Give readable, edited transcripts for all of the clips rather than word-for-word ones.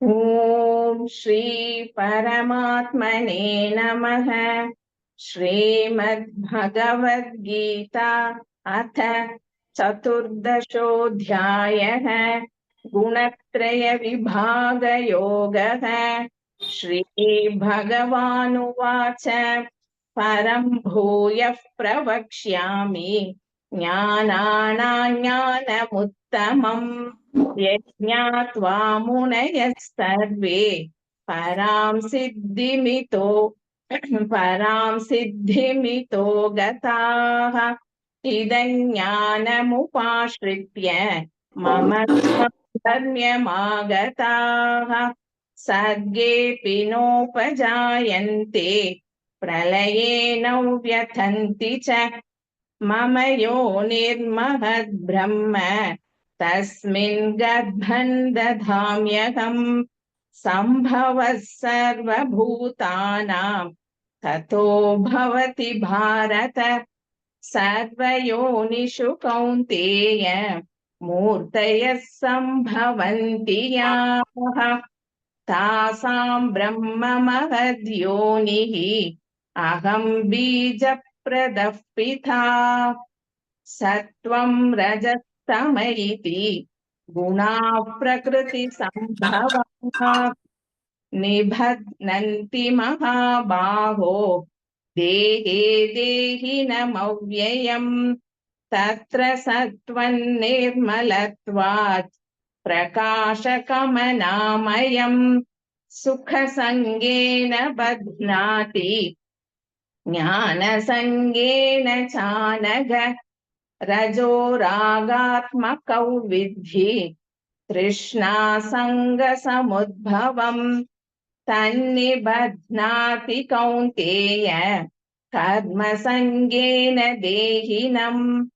ओम श्री परमात्मने नमः। श्रीमद्भगवद गीता अथ चतुर्दशोऽध्यायः। गुणत्रय विभाग योगः। श्री भगवानुवाच परं भूयः प्रवक्ष्यामि ज्ञानानाज्ञानमुत्तमम् यज्ञात्वा मुनयः सर्वे परां सिद्धिमितो गताः। इदं ज्ञानमुपाश्रित्य मम धर्म्यमागताः। सर्गेऽपि नोपजायन्ते प्रलये न व्यथन्ति च। मम योनिर्महद्ब्रह्म तस्मिन् गर्भं दधाम्यहम्। सम्भवः सर्वभूतानां ततो भवति भारत। सर्वयोनिषु कौन्तेय मूर्तयः सम्भवन्ति याः तासां ब्रह्म महद्योनिः। अहं बीजप्रदः पिता। सत्वं रजस्तम इति गुणाः प्रकृतिसम्भवाः निबध्नन्ति महाबाहो देहे देहिनमव्ययम्। तत्र सत्त्वन्निर्मलत्वात् प्रकाशकमनामयम्। सुखसङ्गेन बध्नाति ज्ञानसङ्गेन चानघ। रजो रागात्मकौ विद्धि तृष्णासङ्गसमुद्भवम्। तन्निबध्नाति कौन्तेय कर्मसङ्गेन देहिनम्।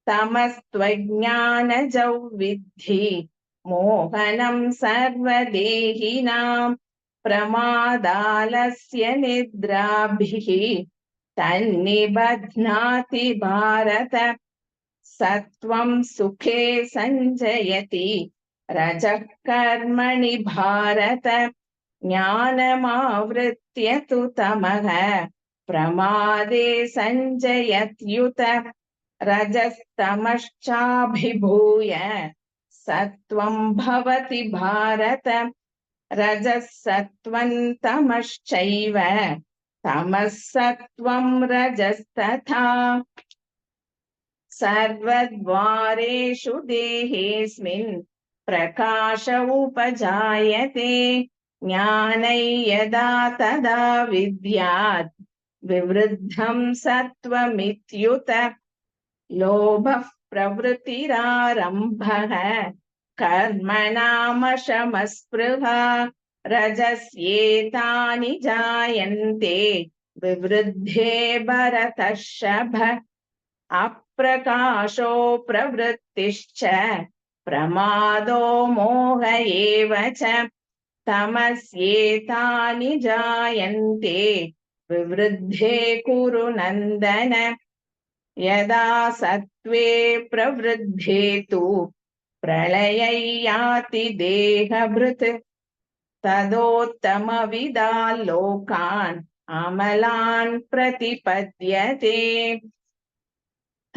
तमस्त्वज्ञानजौ विद्धि मोहनं सर्वदेहिनां। प्रमादालस्य निद्राभिः तन्निबध्नाति भारत। सत्वं सुखे संजयति रजः कर्मणि भारत। ज्ञानमावृत्य तु तमः प्रमादे संजयत्युत। रजस्तमश्चाभिभूय सत्वं भवति भारत। रजः सत्वं तमश्चैव तमः सत्वं रजस्तथा। सर्वद्वारेषु देहेऽस्मिन् प्रकाश उपजायते। ज्ञानै यदा तदा विद्यात् विवृद्धं सत्त्वमित्युत। लोभः प्रवृत्तिरारम्भः कर्मणामशमस्पृहा। रजस्येतानि जायन्ते विवृद्धे भरतर्षभ। अप्रकाशो प्रवृत्तिश्च प्रमादो मोह एव च। तमस्येतानि जायन्ते विवृद्धे कुरु नन्दन। यदा सत्त्वे प्रवृद्धे तु प्रलयै याति देहभृत्। तदोत्तमविदान् लोकान् अमलान् प्रतिपद्यते।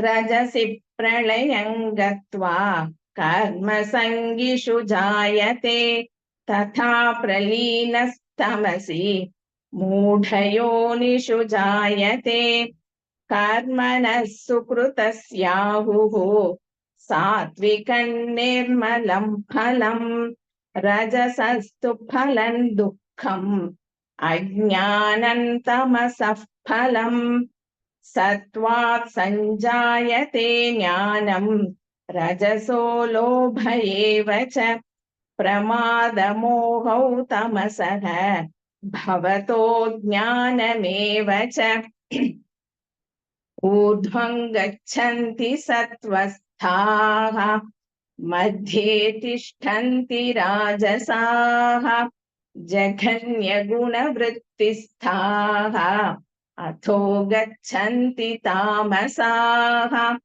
रजसि प्रलयं गत्वा कर्मसङ्गिषु जायते। तथा प्रलीनस्तमसि मूढयोनिषु जायते। कर्मणः सुकृतस्याहुः सात्विकं निर्मलं फलम्। रजसस्तु फलं दुःखम् अज्ञानं तमसः फलम्। सत्त्वात् सञ्जायते ज्ञानं रजसो लोभ एव च। प्रमादमोहौ तमसः भवतो ज्ञानमेव च। ऊर्ध्वं गच्छन्ति सत्त्वस्थाः मध्ये तिष्ठन्ति राजसाः। जघन्यगुणवृत्तिस्थाः अथो गच्छन्ति तामसाः।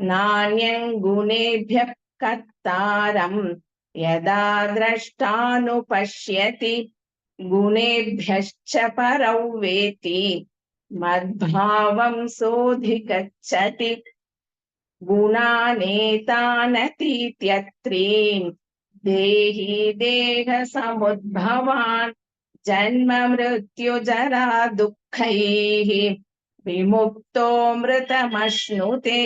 नान्यं गुणेभ्यः कर्तारम् यदा द्रष्टानुपश्यति गुणेभ्यश्च परौ वेति मद्भावं सोऽधिगच्छति गुणानेतानतीत्यत्रीन् देहि देहसमुद्भवान् जन्म मृत्युजरा दुःखैः विमुक्तो मृतमश्नुते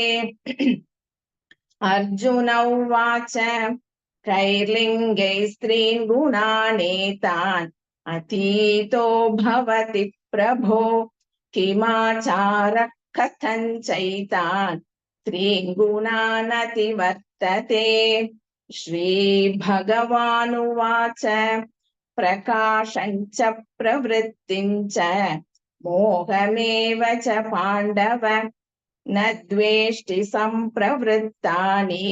अर्जुन उवाच कैर्लिङ्गैः स्त्रीन् गुणानेतान् अतीतो भवति प्रभो किमाचारः कथञ्चैतान् स्त्रीन् गुणानतिवर्तते श्रीभगवानुवाच प्रकाशञ्च प्रवृत्तिञ्च मोहमेव च पाण्डव न द्वेष्टि सम्प्रवृत्तानि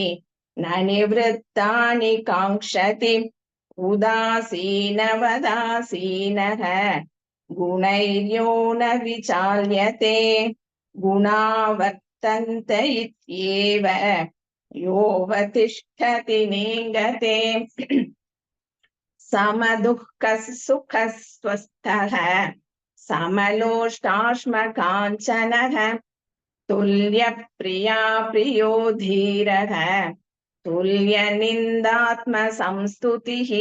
न निवृत्तानि काङ्क्षति उदासीनवदासीनः गुणैर्यो न विचाल्यते गुणा वर्तन्त इत्येव योऽवतिष्ठति नेङ्गते समदुःखः सुखः स्वस्थः समलोष्टाश्मकाञ्चनः तुल्यप्रिया प्रियो धीरः तुल्यनिन्दात्मसंस्तुतिः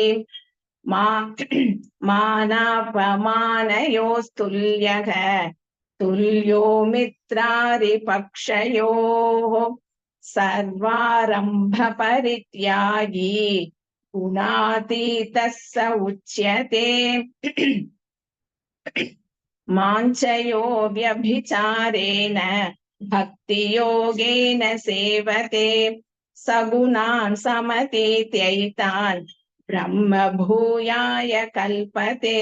मानापमानयोस्तुल्यः तुल्यो मित्रारिपक्षयोः सर्वारम्भपरित्यागी गुणातीतः स उच्यते माञ्चयो व्यभिचारेण भक्तियोगेन सेवते सगुणान् समतीत्यैतान् ब्रह्म भूयाय कल्पते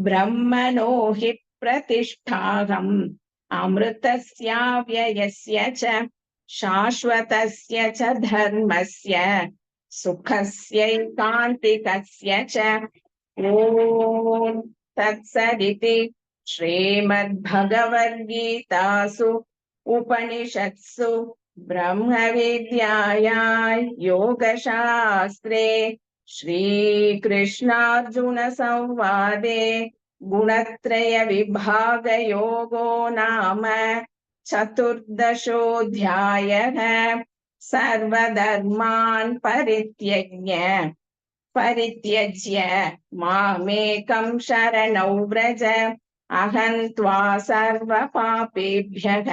ब्रह्मणो हि प्रतिष्ठाहम् अमृतस्याव्ययस्य च शाश्वतस्य च धर्मस्य सुखस्यैकान्तिकस्य च ॐ तत्सदिति श्रीमद्भगवद्गीतासु उपनिषत्सु ब्रह्मविद्यायां योगशास्त्रे श्रीकृष्णार्जुनसंवादे गुणत्रयविभागयोगो नाम चतुर्दशोऽध्यायः सर्वधर्मान् परित्यज्य मामेकं शरणौ व्रज अहं त्वा सर्वपापेभ्यः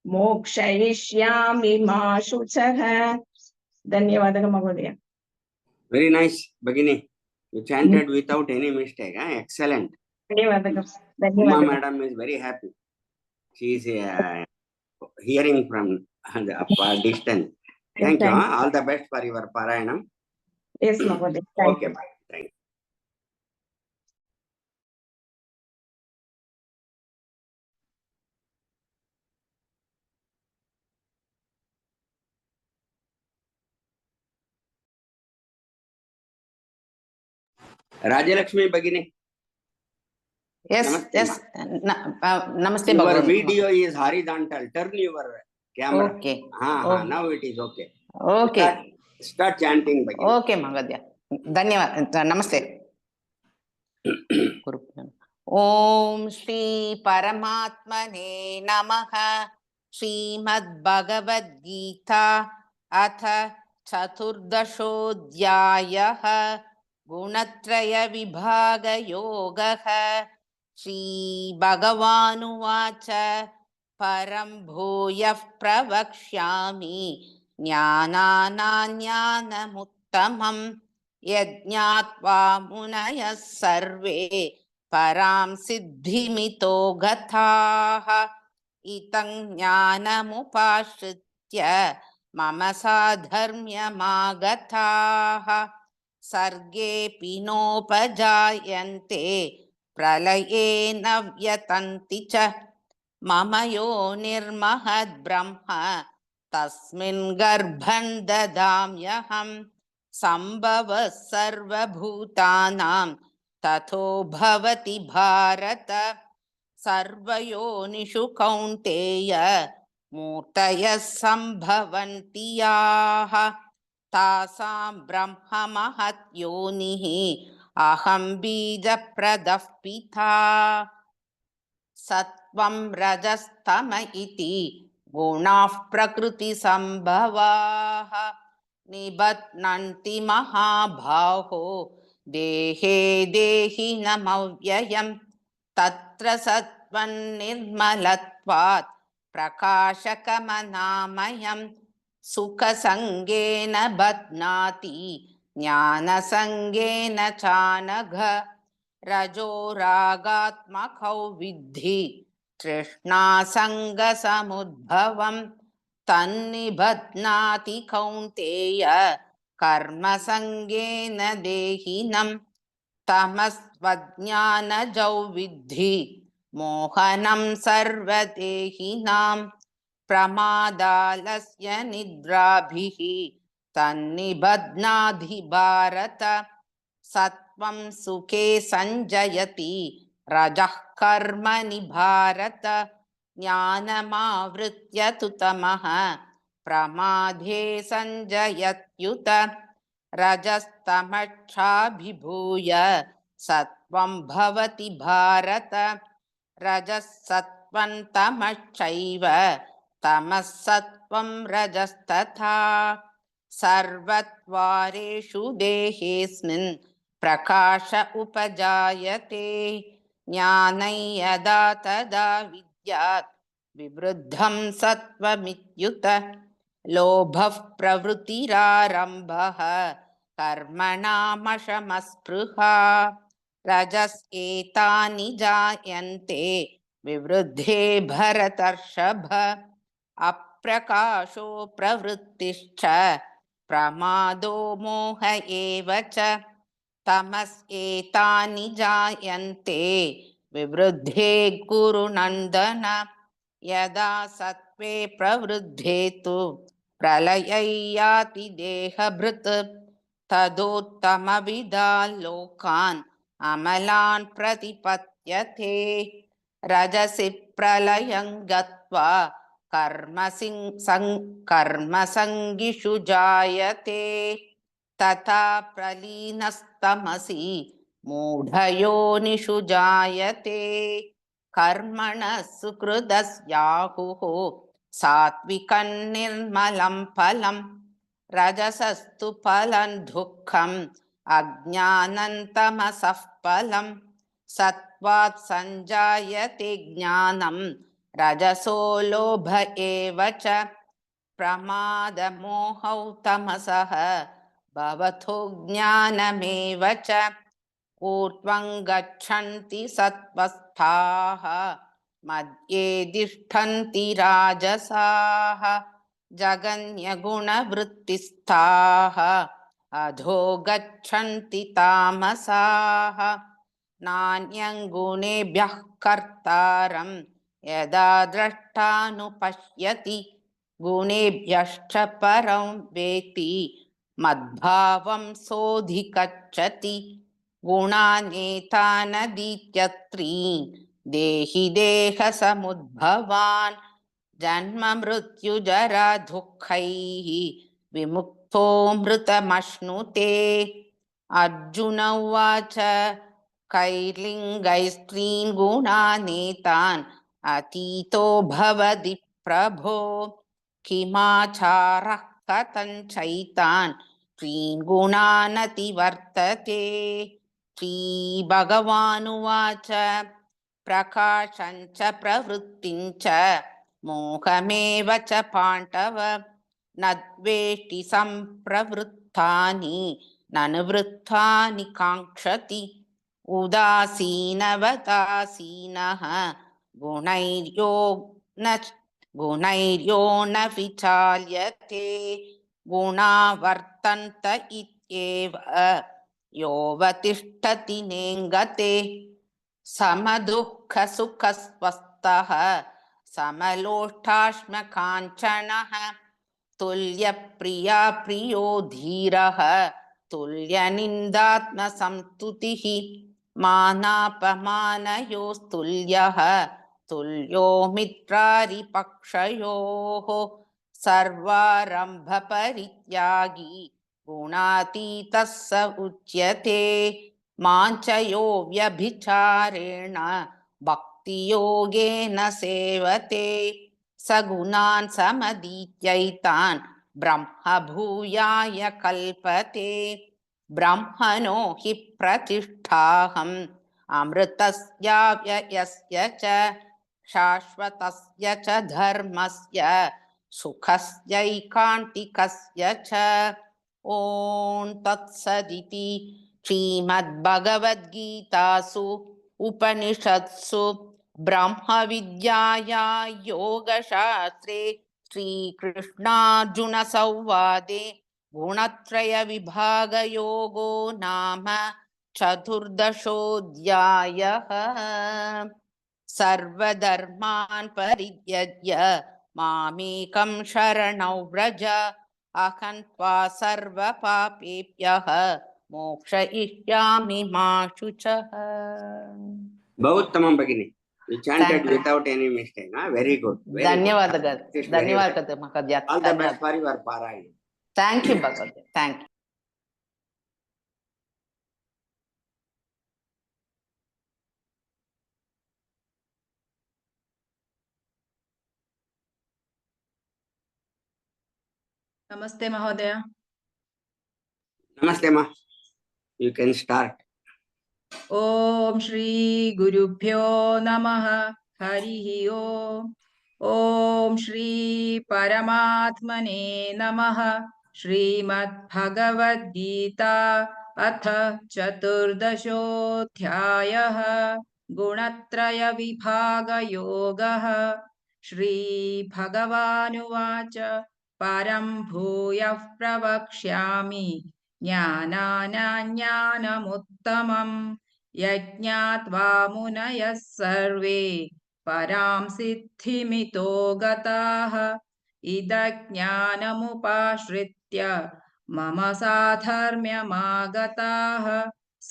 मोक्षयिष्यामि मा शुचः। धन्यवादः महोदय। Very nice, Bhagini. You chanted without any mistake. Excellent. धन्यवादः। Uma madam is very happy. She is hearing from the distance. Thank you. All the best for your Parayanam. Yes, Mahoday. Okay, bye. Thank you. Rajalakshmi Bhagini. Yes, Namaste, yes. Namaste, your Bhagavan. video is horizontal. Turn your camera. Okay. Now it is okay. Okay. Start chanting, Bhagini. Okay, Magadya. Dhanyavad. Namaste. Om Shri Paramatmane Namaha. Srimad Bhagavad Gita Atha Chaturdashodhyayaha Gunatraya Vibhaga Yogaha Shri Bhagavanuvacha Param Bhuyah Pravakshyami Jnanananyānamuttamam Yajñātva munayah sarve Param siddhimito gathaha Itang jnanamupashritya Mama sadharmyamāgathaha Sarge pinopajayante Pralayena vyatanti cha Mama yo nirmahad brahma Tasmin garbhan dadamyaham Sambhava sarva bhutanam Tato bhavati bharata Sarvayonishu kaunteya Murtaya sambhavantiyaha तासां ब्रह्म महत् योनिः अहं बीजप्रदः पिता सत्वं रजस्तम इति गुणाः प्रकृतिसम्भवाः निबध्नन्ति महाबाहो देहे देहिनमव्ययम् तत्र सत्त्वन्निर्मलत्वात् प्रकाशकमनामयम् सुखसङ्गेन बध्नाति ज्ञानसङ्गेन चानघ रजो रागात्मकौ विद्धि तृष्णासङ्गसमुद्भवम् तन्निबध्नाति कौन्तेय कर्मसङ्गेन देहिनम् तमस्त्वज्ञानजौ विद्धि मोहनं सर्वदेहिनां प्रमादालस्य निद्राभिः तन्निबध्नाति भारत सत्वं सुखे संजयति रजः कर्मणि भारत ज्ञानमावृत्य तु तमः प्रमादे संजयत्युत रजस्तमक्षाभिभूय सत्वं भवति भारत रजः सत्वं तमश्चैव तमः सत्वं रजस्तथा सर्वद्वारेषु देहेऽस्मिन् प्रकाश उपजायते ज्ञानं यदा तदा विद्यात् विवृद्धं सत्वमित्युत लोभः प्रवृत्तिरारम्भः कर्मणामशमस्पृहा रजस्येतानि जायन्ते विवृद्धे भरतर्षभ अप्रकाशो प्रवृत्तिश्च प्रमादो मोह एव च तमस्येतानि जायन्ते विवृद्धे गुरुनन्दन यदा सत्त्वे प्रवृद्धे तु प्रलयै याति देहभृत् तदोत्तमविदान् लोकान् अमलान् प्रतिपद्यते रजसि प्रलयं गत्वा कर्मसङ्गिषु जायते तथा प्रलीनस्तमसि मूढयोनिषु जायते कर्मणः सुकृतस्याहुः सात्विकं निर्मलं फलं रजसस्तु फलं दुःखम् अज्ञानं तमसः फलं सत्त्वात् संजायते ज्ञानं रजसो लोभ एव च प्रमादमोहौ तमसः भवतो ज्ञानमेव च ऊर्ध्वं गच्छन्ति सत्त्वस्थाः मध्ये तिष्ठन्ति राजसाः जगन्यगुणवृत्तिस्थाः अधो गच्छन्ति तामसाः नान्यं गुणेभ्यः कर्तारं यदा द्रष्टानुपश्यति गुणेभ्यश्च परं वेति मद्भावं सोऽधिगच्छति गुणानेतानदीत्यत्रीन् देहि देहसमुद्भवान् जन्म मृत्युजरा दुःखैः विमुक्तो मृतमश्नुते अर्जुन उवाच कैर्लिङ्गैस्त्रीन् गुणानेतान् अतीतो भवति प्रभो किमाचारः कथं चैतान् त्रीन् गुणानतिवर्तते श्रीभगवानुवाच प्रकाशञ्च प्रवृत्तिञ्च मोहमेव च पाण्डव न द्वेष्टि सम्प्रवृत्तानि न निवृत्तानि काङ्क्षति उदासीनवदासीनः गुणैर्यो न विचाल्यते गुणा वर्तन्त इत्येव योऽवतिष्ठति नेङ्गते समदुःखसुखस्वस्थः समलोष्टाश्मकाञ्चनः तुल्यप्रिया प्रियो धीरः तुल्यनिन्दात्मसंस्तुतिः मानापमानयोस्तुल्यः तुल्यो मित्रारिपक्षयोः सर्वारम्भपरित्यागी गुणातीतः स उच्यते माञ्चयो व्यभिचारेण भक्तियोगेन सेवते स गुणान् समधीत्यैतान् ब्रह्मभूयाय कल्पते ब्रह्मणो हि प्रतिष्ठाहम् अमृतस्याव्ययस्य च शाश्वतस्य च धर्मस्य सुखस्यैकान्तिकस्य च ॐ तत्सदिति श्रीमद्भगवद्गीतासु उपनिषत्सु ब्रह्मविद्याया योगशास्त्रे श्रीकृष्णार्जुनसंवादे गुणत्रयविभागयोगो नाम चतुर्दशोऽध्यायः। सर्वधर्मान् परित्यज्य मामेकं शरणं व्रज अहं त्वा सर्वपापेभ्यः मोक्षयिष्यामि मा शुचः। Bahuttamam Bhagini. You chanted Thank you. without any mistake. Huh? Very good. Very good. ಧನ್ಯವಾದಗಳು It is very well. ಧನ್ಯವಾದ ಮಹೋದಯ. All the best for your Parayana. Thank you ಭಗವದ್ಯ. Thank you. Namaste, Mahodaya. Namaste, Ma. You can start. Om Shri Gurubhyo Namaha Harihi Om. Om Shri Paramatmane Namaha. Shrimad Bhagavad Gita Atha Chaturdashodhyayah Gunatraya Vibhaga Yogaha. Shri Bhagavanuvacha Param Bhuyah Pravakshyami ज्ञानानाज्ञानमुत्तमं यज्ञात्वा मुनयः सर्वे परां सिद्धिमितो गताः इदज्ञानमुपाश्रित्य मम साधर्म्यमागताः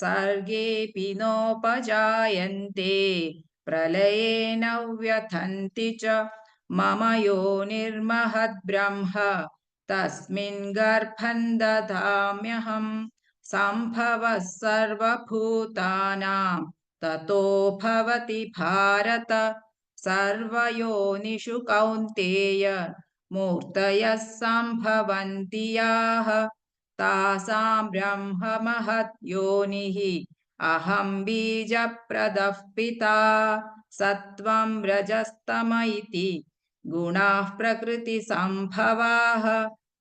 सर्गेऽपि नोपजायन्ते प्रलये न व्यथन्ति च मम योनिर्महद्ब्रह्म तस्मिन् गर्भं दधाम्यहम् सम्भवः सर्वभूतानां ततो भवति भारत सर्वयोनिषु कौन्तेय मूर्तयः सम्भवन्ति याः तासां ब्रह्म महद्योनिः अहं बीजप्रदः पिता सत्त्वं रजस्तम इति गुणाः प्रकृतिसम्भवाः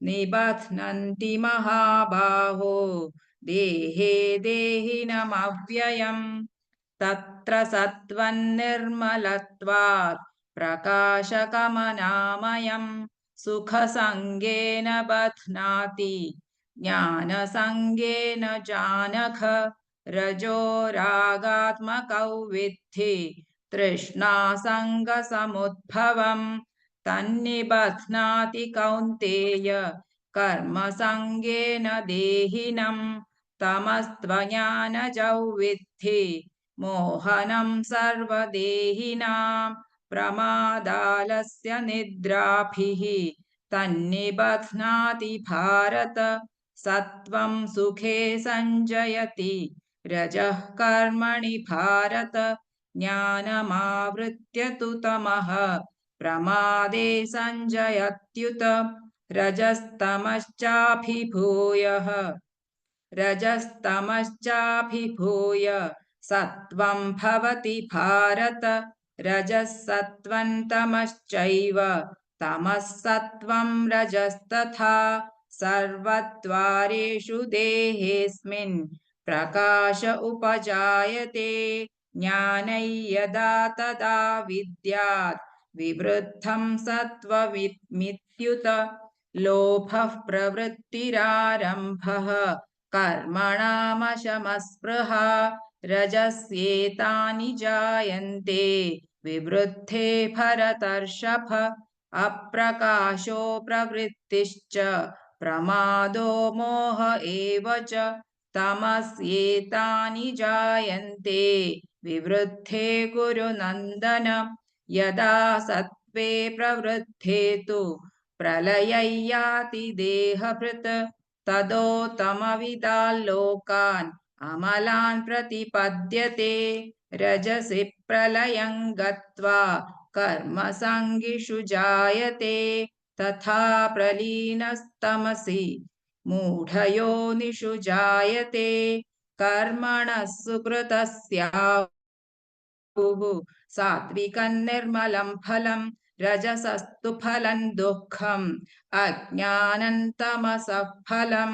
निबध्नन्ति महाबाहो देहे देहिनमव्ययम् तत्र सत्त्वन्निर्मलत्वात् प्रकाशकमनामयं सुखसङ्गेन बध्नाति ज्ञानसङ्गेन जानघ रजो रागात्मकौ विद्धि तृष्णासङ्गसमुद्भवम् तन्निबध्नाति कौन्तेय कर्मसङ्गेन देहिनं तमस्त्वज्ञानजौ विद्धि मोहनं सर्वदेहिनां प्रमादालस्य निद्राभिः तन्निबध्नाति भारत सत्त्वं सुखे संजयति रजः कर्मणि भारत ज्ञानमावृत्य तु तमः प्रमादे संजयत्युत रजस्तमश्चाभिभूय सत्त्वं भवति भारत रजः सत्त्वं तमश्चैव तमः सत्त्वं रजस्तथा सर्वद्वारेषु देहेऽस्मिन् प्रकाश उपजायते ज्ञानै यदा तदा विद्यात् विवृद्धं सत्त्वमित्युत लोभः प्रवृत्तिरारम्भः कर्मणामशमस्पृहा रजस्येतानि जायन्ते विवृद्धे भरतर्षभ अप्रकाशो प्रवृत्तिश्च प्रमादो मोह एव च तमस्येतानि जायन्ते विवृद्धे कुरु नन्दन यदा सत्त्वे प्रवृद्धे तु प्रलयं याति देहभृत् तदोत्तमविदान् लोकान् अमलान् प्रतिपद्यते रजसि प्रलयं गत्वा कर्मसङ्गिषु जायते तथा प्रलीनस्तमसि मूढयोनिषु जायते कर्मणः सुकृतस्याहुः सात्विकं निर्मलं फलं रजसस्तु फलं दुःखम् अज्ञानं तमसः फलं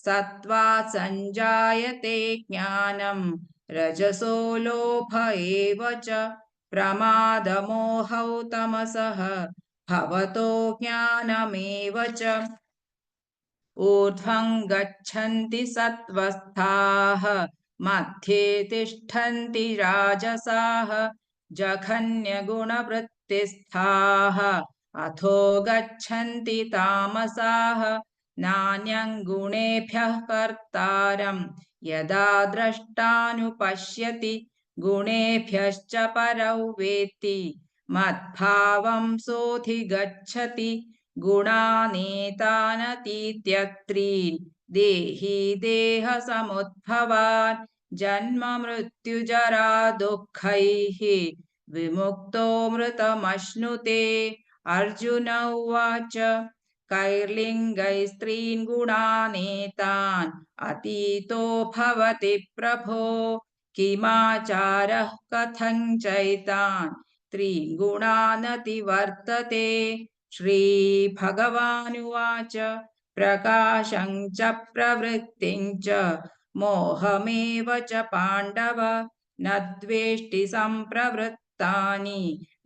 सत्त्वात् संजायते ज्ञानं रजसो लोभ एव च प्रमादमोहौ तमसः भवतो ज्ञानमेव च ऊर्ध्वं गच्छन्ति सत्त्वस्थाः मध्ये तिष्ठन्ति राजसाः जघन्यगुणवृत्तिस्थाः अधो गच्छन्ति तामसाः नान्यं गुणेभ्यः कर्तारं यदा द्रष्टानुपश्यति गुणेभ्यश्च परौ वेत्ति मद्भावं सोऽधिगच्छति गुणानेतानतीत्यत्रीन् देहि देहसमुद्भवान् जन्म मृत्युजरा दुःखैः विमुक्तो मृतमश्नुते अर्जुन उवाच कैर्लिङ्गैस्त्रीन् गुणानेतान् अतीतो भवति प्रभो किमाचारः कथं चैतान् त्रीन् गुणानतिवर्तते श्रीभगवानुवाच प्रकाशं च प्रवृत्तिं च मोहमेव च पाण्डव न द्वेष्टि सम्प्रवृत्तानि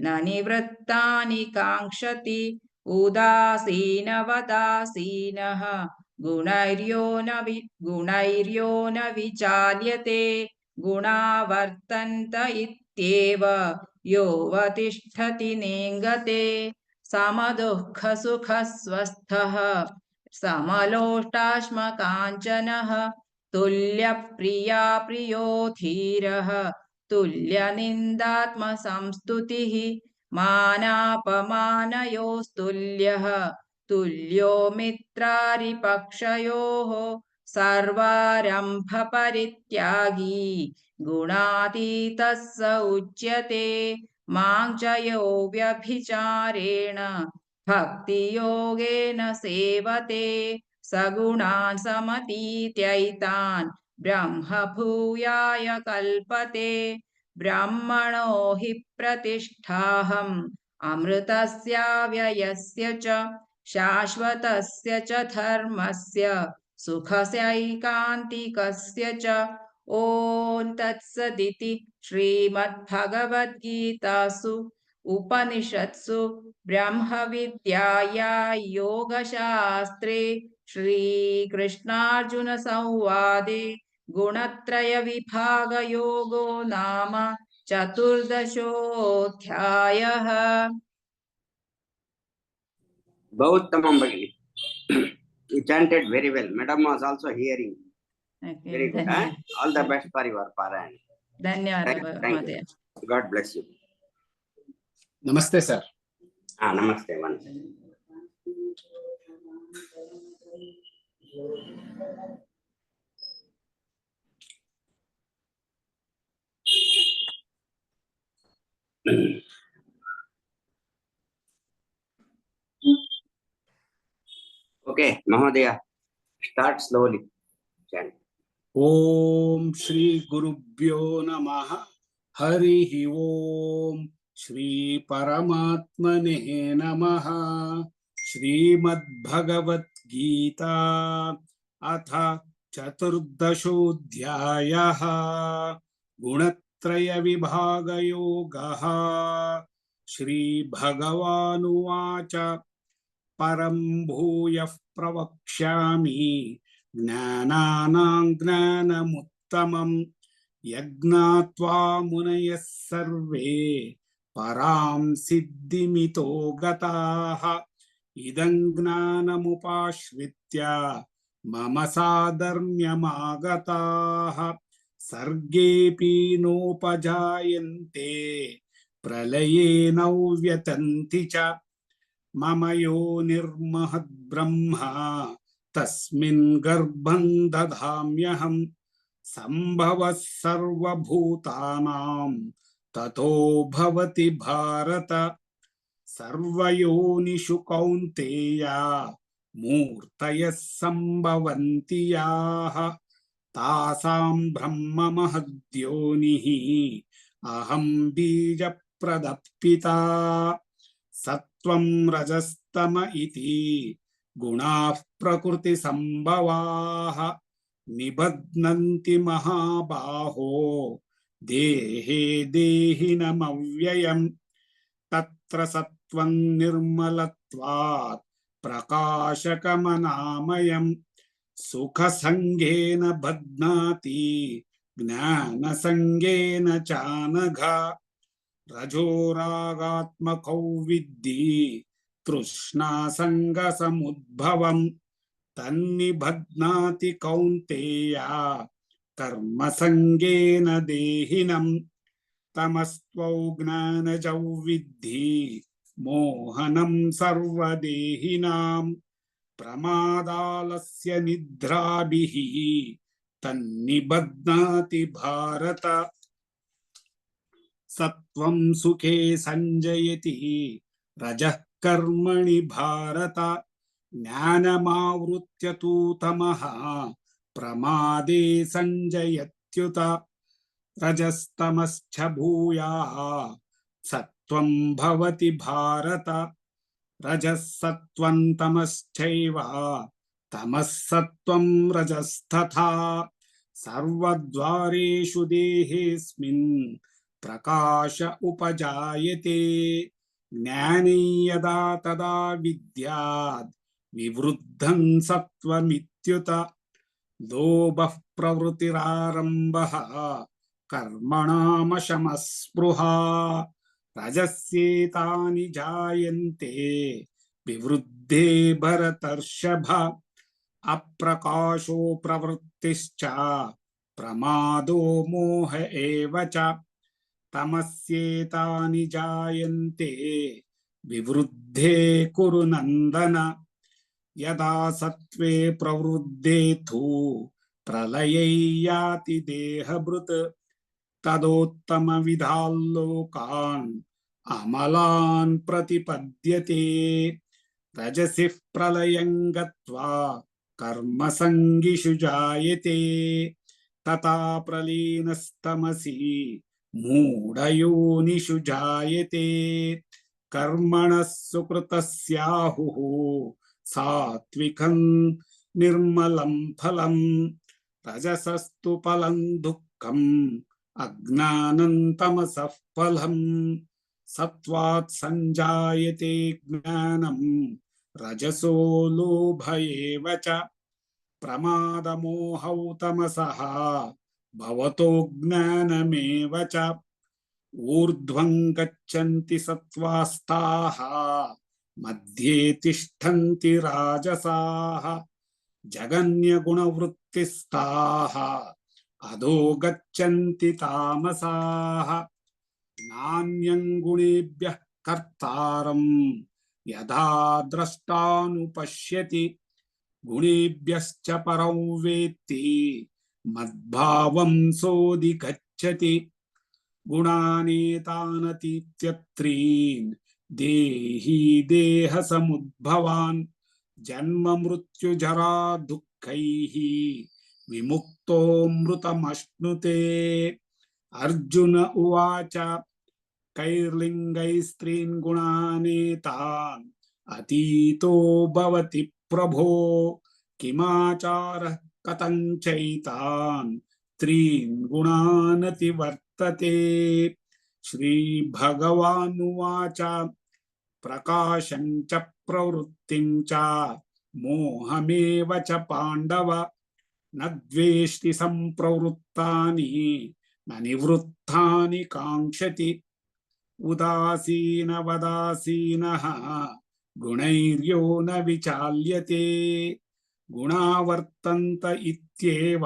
न निवृत्तानि काङ्क्षति उदासीनवदासीनः गुणैर्यो न विचाल्यते गुणा वर्तन्त इत्येव योऽवतिष्ठति नेङ्गते समदुःखसुखस्वस्थः समलोष्टाश्मकाञ्चनः तुल्यप्रिया प्रियो धीरः तुल्यनिन्दात्मसंस्तुतिः मानापमानयोस्तुल्यः तुल्यो मित्रारिपक्षयोः सर्वारम्भपरित्यागी गुणातीतः स उच्यते मां च यो व्यभिचारेण भक्तियोगेन सेवते सगुणान् समतीत्यैतान् ब्रह्म भूयाय कल्पते ब्राह्मणो हि प्रतिष्ठाहम् अमृतस्याव्ययस्य च शाश्वतस्य च धर्मस्य सुखस्यैकान्तिकस्य च ॐ तत्सदिति श्रीमद्भगवद्गीतासु उपनिषत्सु ब्रह्मविद्याया योगशास्त्रे श्रीकृष्णार्जुनसंवादे गुणत्रयविभागयोगो नाम चतुर्दशोऽध्यायः। Bhauttamam Bhagini. You chanted very well. Madam was also hearing. Very good. Huh? All the best for your Parayan. धन्यवाद Thank you. God bless you. Namaste, sir. Namaste. One. Okay, Mahodaya, start slowly. Chant. Om Shri Gurubhyo Namaha Harihi Om Shri Paramatmane Namaha Srimad Bhagavad Gita Atha Chaturdashodhyayaha Gunatraya Vibhaga Yogaha Shri Bhagavanuvacha Param Bhuyah Pravakshyami Gnananam Gnanamuttamam Yagnatva Munayas Sarve Param Siddhimito Gataha Idam Gnanamupashritya Mama Sadarmyamagataha Sargepi Nopajayante Pralaye Nauvyatanti cha Mama yo nirmahad brahma तस्मिन् गर्भं दधाम्यहं सम्भवः सर्वभूतानां ततो भवति भारत सर्वयोनिषु कौन्तेया मूर्तयः सम्भवन्ति याः तासां ब्रह्म महद्योनिः अहं बीजप्रदः पिता सत्वं रजस्तम इति गुणाः प्रकृतिसम्भवाः निबध्नन्ति महाबाहो देहे देहिनमव्ययम् तत्र सत्वं निर्मलत्वात् प्रकाशकमनामयम् सुखसङ्गेन बध्नाति ज्ञानसङ्गेन चानघ रजोरागात्मकौ विद्धि तृष्णासङ्गसमुद्भवम् तन्निबध्नाति कौन्तेया कर्मसङ्गेन देहिनम् तमस्त्वौ ज्ञानजौ विद्धि मोहनं सर्वदेहिनाम् प्रमादालस्य निद्राभिः तन्निबध्नाति भारत सत्वं सुखे संजयति रजः कर्मणि भारत ज्ञानमावृत्य तु तमः प्रमादे संजयत्युत रजस्तमश्च भूयाः सत्वं भवति भारत रजः सत्वं तमश्चैव तमः सत्वं रजस्तथा सर्वद्वारेषु देहेऽस्मिन् प्रकाश उपजायते ज्ञाने यदा तदा विद्याद् विवृद्धं सत्वमित्युत लोभः प्रवृत्तिरारम्भः कर्मणामशमस्पृहा रजस्येतानि जायन्ते विवृद्धे भरतर्षभ अप्रकाशो प्रवृत्तिश्च प्रमादो मोह एव च तमस्येतानि जायन्ते विवृद्धे कुरु नन्दन यदा सत्त्वे प्रवृद्धे तु प्रलये याति देहभृत् तदोत्तमविधाल्लोकान् अमलान् प्रतिपद्यते रजसि प्रलयं गत्वा कर्मसङ्गिषु जायते तथा प्रलीनस्तमसि मूढयोनिषु जायते कर्मणः सुकृतस्याहुः सात्विकं निर्मलं फलम् रजसस्तु फलं दुःखम् अज्ञानं तमसः फलम् सत्त्वात् संजायते ज्ञानं रजसो लोभ एव च प्रमादमोहौ तमसः भवतो ज्ञानमेव च ऊर्ध्वं गच्छन्ति सत्त्वास्ताः मध्ये तिष्ठन्ति राजसाः जगन्यगुणवृत्तिस्ताः अधो गच्छन्ति तामसाः नान्यं गुणेभ्यः कर्तारं यथा द्रष्टानुपश्यति गुणेभ्यश्च परं वेत्ति मद्भावं सोऽधिगच्छति गुणानेतानतीत्यत्रीन् देही देहसमुद्भवान् जन्म मृत्यु जरा दुःखैः विमुक्तो मृतमश्नुते अर्जुन उवाच कैर्लिङ्गैस्त्रीन् गुणानेतान् अतीतो भवति प्रभो किमाचारः कथं चैतान् त्रीन् गुणानतिवर्तते श्रीभगवानुवाच प्रकाशं च प्रवृत्तिं च मोहमेव च पाण्डव न द्वेष्टि सम्प्रवृत्तानि न निवृत्तानि काङ्क्षति उदासीनवदासीनः गुणैर्यो न विचाल्यते गुणा वर्तन्त इत्येव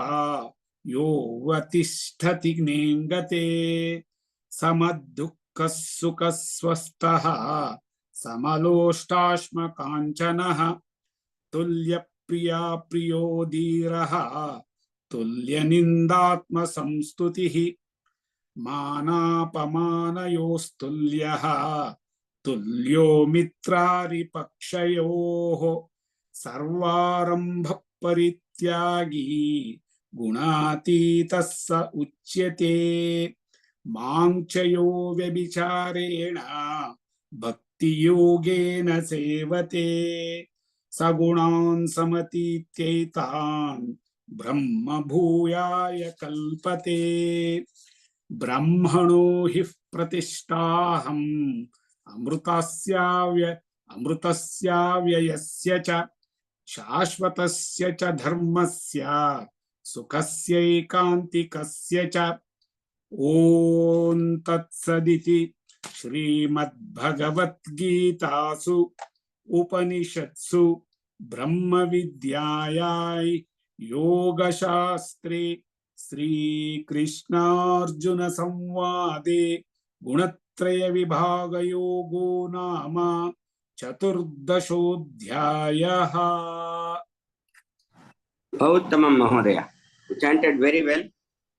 यो वतिष्ठति नेङ्गते समदुःखः सुखस्वस्थः समलोष्टाश्मकाञ्चनः तुल्यप्रियमदासीनः प्रिया प्रियो धीरः तुल्यनिन्दात्मसंस्तुतिः मानापमानयोस्तुल्यः तुल्यो मित्रारिपक्षयोः सर्वारम्भ परित्यागी गुणातीतः स उच्यते माञ्चयो व्यभिचारेण भक्तियोगेन सेवते सगुणान् समतीत्यैतान् ब्रह्म भूयाय कल्पते ब्रह्मणो हि प्रतिष्ठाहम् अमृतस्याव्ययस्य च शाश्वतस्य च धर्मस्य सुखस्यैकान्तिकस्य च ॐ तत्सदिति श्रीमद्भगवद्गीतासु उपनिषत्सु ब्रह्मविद्यायां योगशास्त्रे श्रीकृष्णार्जुन संवादे गुणत्रय विभागयोगो नाम चतुर्दशोऽध्यायः। Gautama Mahodaya, you chanted very well.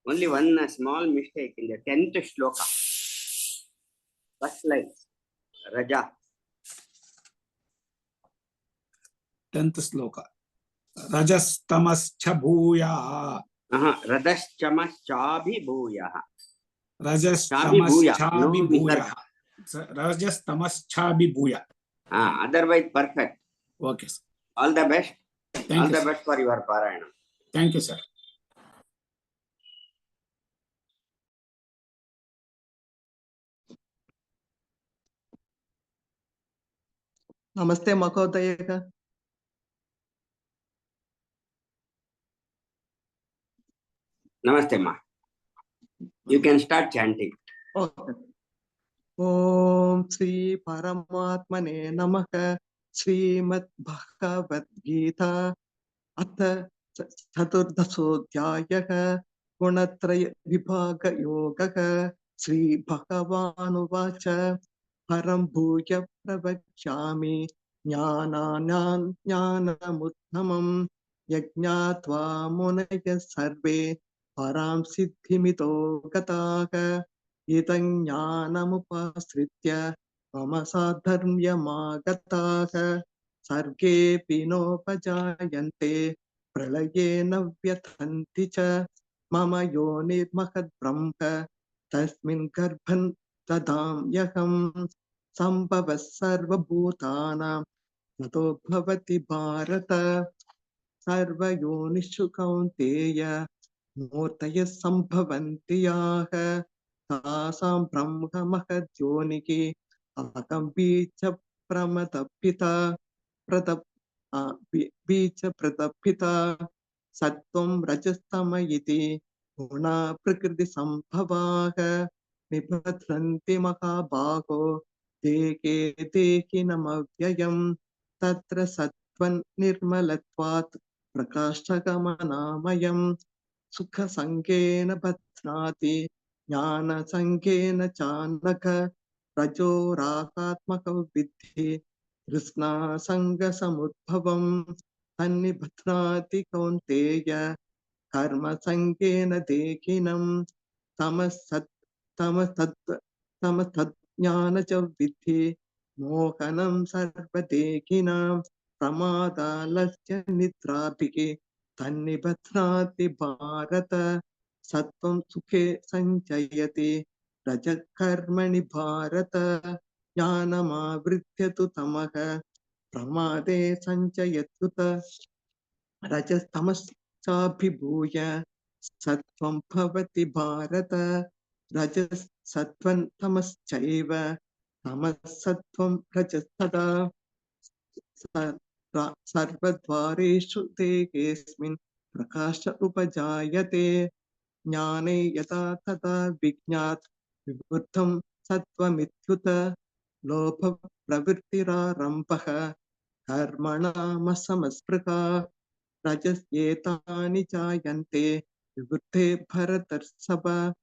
Only one small mistake in the 10th shloka. First line, Raja. 10th श्लोका रजस्तमश्च भूयः Radashchamaschabhibhuyah. रजस्तमश्चाभिभूयः रजस्तमश्चाभिभूयः Otherwise perfect. Okay, sir. All the best. Thank All you, the sir. best for your Parayana. Thank you, sir. Namaste Mahodaya. Namaste, Ma. You can start chanting. Okay. Om Sri Paramatmane Namaha Srimad Bhagavad Gita Atha Chaturdasodhyayah Gunatraya Vibhaga Yogaha Sri Bhagavanuvacha Param Bhuya Pravachyami Jnanamuttamam Yajñātvā Munaya Sarve Param Siddhimito Gataha Idam Jnanamupasritya Mama Sadharmyamagataha Sarge Pinopajayante Pralayena Vyathanti Cha Mama Yoni Mahad Brahma Tasmin Garbhan Tadamyaham Sambhavas Sarva Bhutanam Tato Bhavati Bharata Sarva Yonishu Kaunteya Murtaya Sambhavanti Yaha Tasam Brahma Mahadhyoniki Akam Bija Pramatapita Bija Pratapita Sattvam Rajastama Iti Guna Prakriti Sambhavaha Nibhadranti Mahabhago Deke Deki Namavyayam Tatra Sattvan Nirmalatvat Prakashagamanayam Sukha Sangena Bhatnati Jnana Sangena Chanaka Rajo Rahatmaka Vidhi Krishna Sanga Samudbhavam Tanni Bhatnati Kaunteya Karma Sangena Dekinam Tamasat Jnana Vidhi Mohanam Sarvadekinam Pramadalasya Nidrapike Tanni Bhatnati Bharata Sattvam Sukhe Sanchayati Rajat Karmani Bharata Jnanamavrityatu Tamaha Pramade Sanchayatuta Rajas Tamas Sabhibhuya Sattvam Bhavati Bharata Rajas Sattvam Tamas Chaiva Tamas Sattvam Rajas Tada Sarvadvareshu te kesmin prakasha upajayate Jnane yata tata vijñāt vibuddham sattvamithyuta lobha pravrittira rampaha karmana masamaspruha rajas yetani jayante vibuddhe bharatarsabha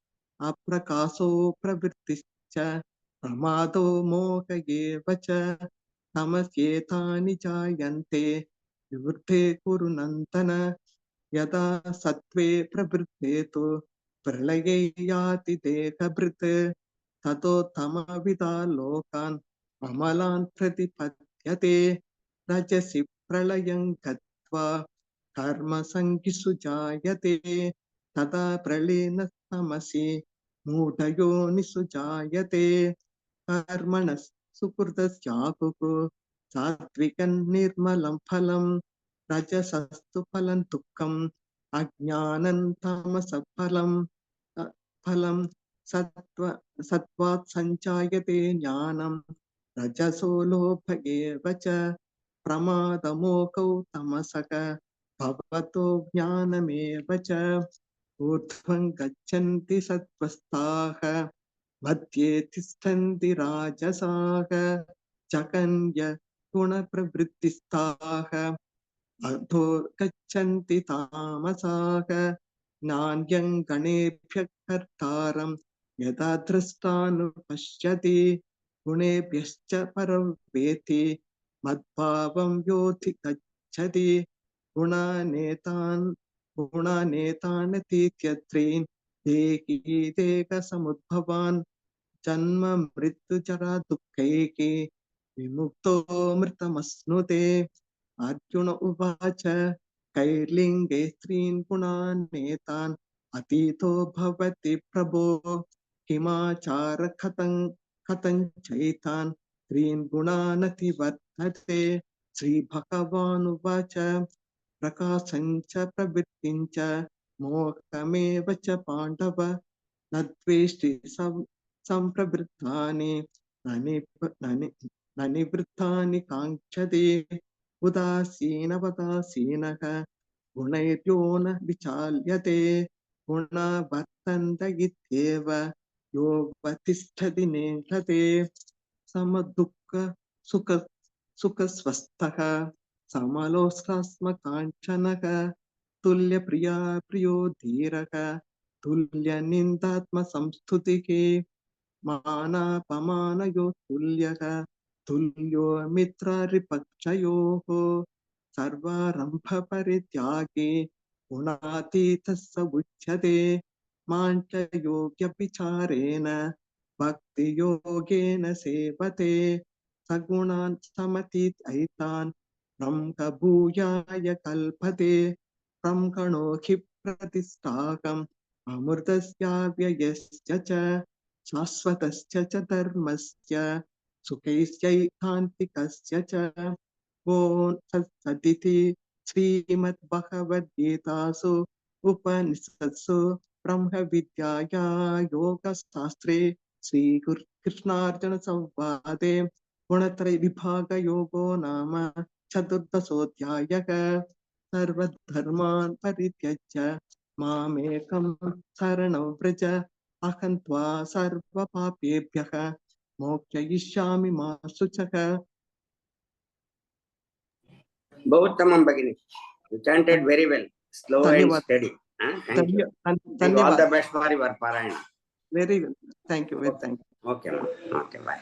aprakaso pravrittischa pramado moha evacha Tamasyetani jayante विवृद्धे कुरु नन्दन यदा सत्त्वे प्रवृद्धे तु प्रलये याति देहभृत् ततोत्तमविदा लोकान् अमलान् प्रतिपद्यते रजसि प्रलयं गत्वा कर्मसङ्गिषु जायते तदा प्रलीनस्तमसि मूढयोनिषु जायते कर्मणः सुकृतस्याहुः सात्विकं निर्मलं फलं रजसस्तु फलं दुःखम् अज्ञानं तमसः फलं सत्त्वात् सञ्जायते ज्ञानं रजसो लोभ एव च प्रमादमोहौ तमसः भवतो ज्ञानमेव च ऊर्ध्वं गच्छन्ति सत्त्वस्ताः मध्ये तिष्ठन्ति राजसाः जगन्य गुणप्रवृत्तिस्ताः अधो गच्छन्ति तामसाः नान्यं गणेभ्यः कर्तारं यदा दृष्टानुपश्यति गुणेभ्यश्च परं वेति मद्भावं योधि गच्छति गुणानेतानतीत्यत्रीन् देही देहसमुद्भवान् जन्म मृत्युजरा दुःखैः विमुक्तो मृतमश्नुते अर्जुन उवाच कैर्लिङ्गे स्त्रीन् गुणानेतान् अतीतो भवति प्रभो किमाचार कथं चैतान् स्त्रीन् गुणानतिवर्तते श्रीभगवानुवाच प्रकाशञ्च प्रवृत्तिञ्च मोहमेव च पाण्डव न द्वेष्टि सम्प्रवृत्तानि न निवृत्तानि काङ्क्षति उदासीनवदासीनः गुणैर्यो न विचाल्यते गुणा वर्तन्त इत्येव योऽवतिष्ठति नेङ्गते समदुःख सुखस्वस्थः समलोष्टास्मकाञ्चनः तुल्यप्रिया प्रियो धीरः तुल्यनिन्दात्मसंस्तुतिः मानापमानयो तुल्यः तुल्यो मित्रारिपक्षयोः सर्वारम्भपरित्यागी गुणातीतः स उच्यते माञ्च योग्यविचारेण भक्तियोगेन सेवते सगुणान् समतीतैतान् ब्रह्मभूयाय कल्पते ब्रह्मणो हि प्रतिष्ठाकम् अमृतस्याव्ययस्य च शाश्वतस्य च धर्मस्य सुखैश्चैकान्तिकस्य च ॐ तत्सदिति श्रीमद्भगवद्गीतासु उपनिषत्सु ब्रह्मविद्याया योगशास्त्रे श्रीकृष्णार्जुनसंवादे गुणत्रयविभागयोगो नाम चतुर्दशोऽध्यायः सर्वधर्मान् परित्यज्य मामेकं शरणं व्रज अहं त्वा सर्वपापेभ्यः मोक्षयिष्यामि मा शुचः. Bhuttamam Bhagini. You chanted very well, slow and Dhanyavad. steady. Thank you. Thank you. All the Dhanyavad. best for your parayana. Very well. Thank you. Thank you. Okay, ma'am. Okay, bye.